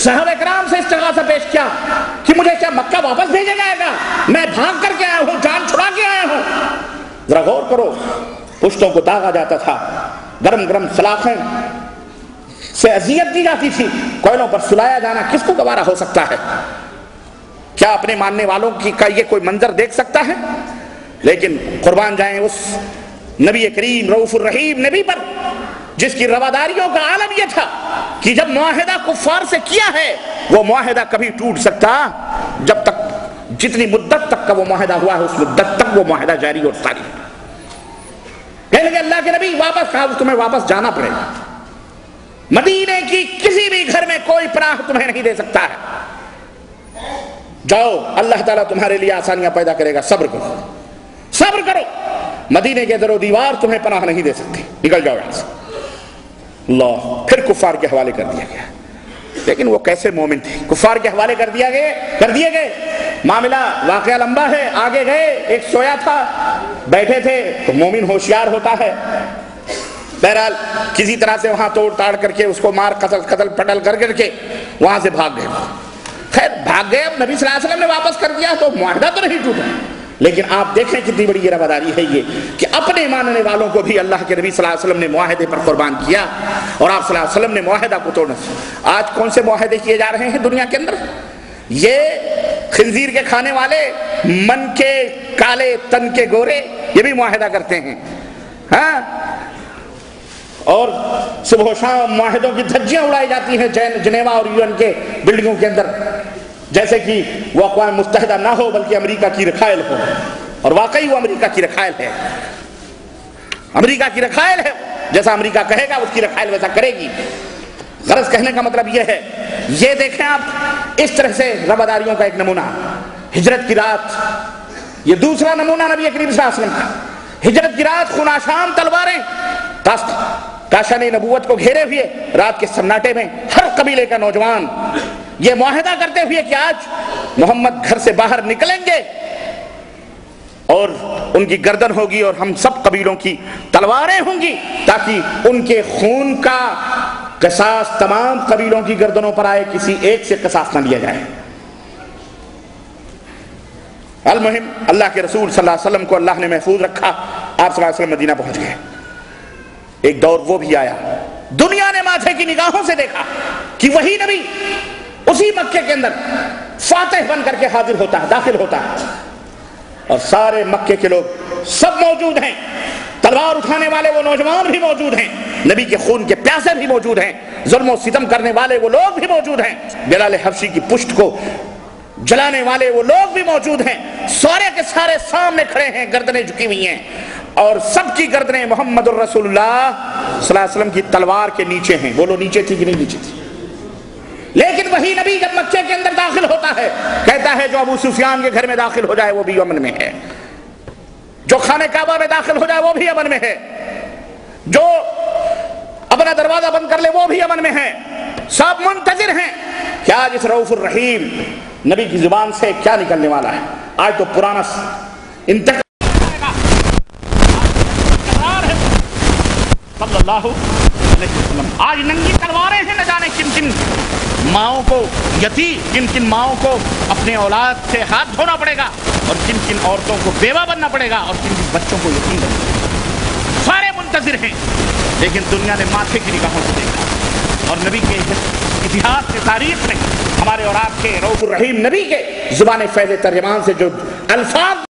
صحابہ کرام سے استغاثہ پیش کیا کہ مجھے کیا مکہ واپس بھیجا جائے گا؟ میں بھاگ کر کے آیا ہوں، جان چھڑا کے آیا ہوں۔ ذرا غور کرو، پشتوں کو داغا جاتا تھا، گرم گرم سلاخیں سے اذیت دی جاتی تھی، کوئلوں پر سلایا جانا کس کو گوارا ہو سکتا ہے؟ کیا اپنے ماننے والوں کا یہ کوئی منظر دیکھ سکتا ہے؟ لیکن قربان جائیں اس نبی کریم رؤوف الرحیم نبی پر، جس کی رواداریوں کا عالم یہ تھا کہ جب معاہدہ کفار سے کیا ہے وہ معاہدہ کبھی ٹوٹ سکتا جب تک جتنی مدت تک کا وہ معاہدہ ہوا ہے اس مدت تک وہ معاہدہ جاری اور ساری۔ کہنے لگے اللہ کے نبی واپس، کہا تمہیں واپس جانا پڑے گا، مدینے کی کسی بھی گھر میں کوئی پناہ تمہیں نہیں دے سکتا ہے، جاؤ اللہ تعالیٰ تمہارے لیے آسانیاں پیدا کرے گا، صبر کرو صبر کرو، مدینے کے در و دیوار تمہیں پناہ نہیں دے سکتے، نکل جاؤ یہاں سے۔ اللہ، پھر کفار کے حوالے کر دیا گیا۔ لیکن وہ کیسے مومن تھے، کفار کے حوالے کر دیے گئے، معاملہ واقعہ لمبا ہے، آگے گئے، ایک سویا تھا، بیٹھے تھے، تو مومن ہوشیار ہوتا ہے، بہرحال کسی طرح سے وہاں توڑ تاڑ کر کے اس کو مار قتل پٹل کر کے وہاں سے بھاگ گئے۔ خیر بھاگ گئے، اب نبی صلی اللہ علیہ وسلم نے واپس کر دیا تو معاہدہ تو نہیں ٹوٹا، لیکن آپ دیکھیں کتنی بڑی یہ رواداری ہے یہ کہ اپنے ماننے والوں کو بھی اللہ کے نبی صلی اللہ علیہ وسلم نے معاہدے پر قربان کیا، اور آپ صلی اللہ علیہ وسلم نے معاہدہ کو توڑنا۔ آج کون سے معاہدے کیے جا رہے ہیں دنیا کے اندر؟ یہ خنزیر کے کھانے والے، من کے کالے تن کے گورے، یہ بھی معاہدہ کرتے ہیں، ہاں، اور صبح و شام معاہدوں کی دھجیاں اڑائی جاتی ہیں جنیوا اور یو این کے بلڈنگوں کے اندر، جیسے کہ وہ اقوام متحدہ نہ ہو بلکہ امریکہ کی رکھائل ہو، اور واقعی وہ امریکہ کی رکھائل ہے، امریکہ کی رکھائل ہے، جیسا امریکہ کہے گا اس کی رکھائل ویسا کرے گی۔ غرض کہنے کا مطلب یہ ہے، یہ دیکھیں آپ اس طرح سے رواداریوں کا ایک نمونہ، ہجرت کی رات، یہ دوسرا نمونہ نبی کریم صلی اللہ علیہ وسلم کا، ہجرت کی رات، خوناشام تلواریں، کاشان نبوت کو گھیرے ہوئے، رات کے سناٹے میں ہر قبیلے کا نوجوان یہ معاہدہ کرتے ہوئے کہ آج محمد گھر سے باہر نکلیں گے اور ان کی گردن ہوگی اور ہم سب قبیلوں کی تلواریں ہوں گی، تاکہ ان کے خون کا قصاص تمام قبیلوں کی گردنوں پر آئے، کسی ایک سے قصاص نہ لیا جائے۔ المہم اللہ کے رسول صلی اللہ علیہ وسلم کو اللہ نے محفوظ رکھا، آپ صلی اللہ علیہ وسلم مدینہ پہنچ گئے۔ ایک دور وہ بھی آیا، دنیا نے ماتھے کی نگاہوں سے دیکھا کہ وہی نبی اسی مکے کے اندر فاتح بن کر کے حاضر ہوتا ہے، داخل ہوتا ہے، اور سارے مکے کے لوگ سب موجود ہیں، تلوار اٹھانے والے وہ نوجوان بھی موجود ہیں، نبی کے خون کے پیاسے بھی موجود ہیں، ظلم و ستم کرنے والے وہ لوگ بھی موجود ہیں، بلال حبشی کی پشت کو جلانے والے وہ لوگ بھی موجود ہیں، سارے کے سارے سامنے کھڑے ہیں، گردنیں جھکی ہوئی ہیں، اور سب کی گردنیں محمد الرسول اللہ صلی اللہ علیہ وسلم کی تلوار کے نیچے ہیں۔ بولو نیچے تھی کہ نہیں نیچے تھی؟ لیکن وہی نبی جب مکے کے اندر داخل ہوتا ہے کہتا ہے جو ابو سفیان کے گھر میں داخل ہو جائے وہ بھی امن میں ہے، جو خانہ کعبہ میں داخل ہو جائے وہ بھی امن میں ہے، جو اپنا دروازہ بند کر لے وہ بھی امن میں ہے، سب منتظر ہیں کہ آج اس رؤوف الرحیم نبی کی زبان سے کیا نکلنے والا ہے۔ آج تو پرانا انتقال صلی اللہ علیہ وسلم، آج ننگی تلواریں ہیں، نہ جانے کن کن ماؤں کو یتیم، کن کن ماؤں کو اپنے اولاد سے ہاتھ دھونا پڑے گا، اور کن کن عورتوں کو بیوہ بننا پڑے گا، اور کن کن بچوں کو یتیم بننا پڑے گا، سارے منتظر ہیں۔ لیکن دنیا نے ماتھے کی نگاہوں سے دیکھا، اور نبی کے اتہاس سے تاریخ میں ہمارے اور آپ کے رؤوف الرحیم نبی کے زبان فیض ترجمان سے جو الفاظ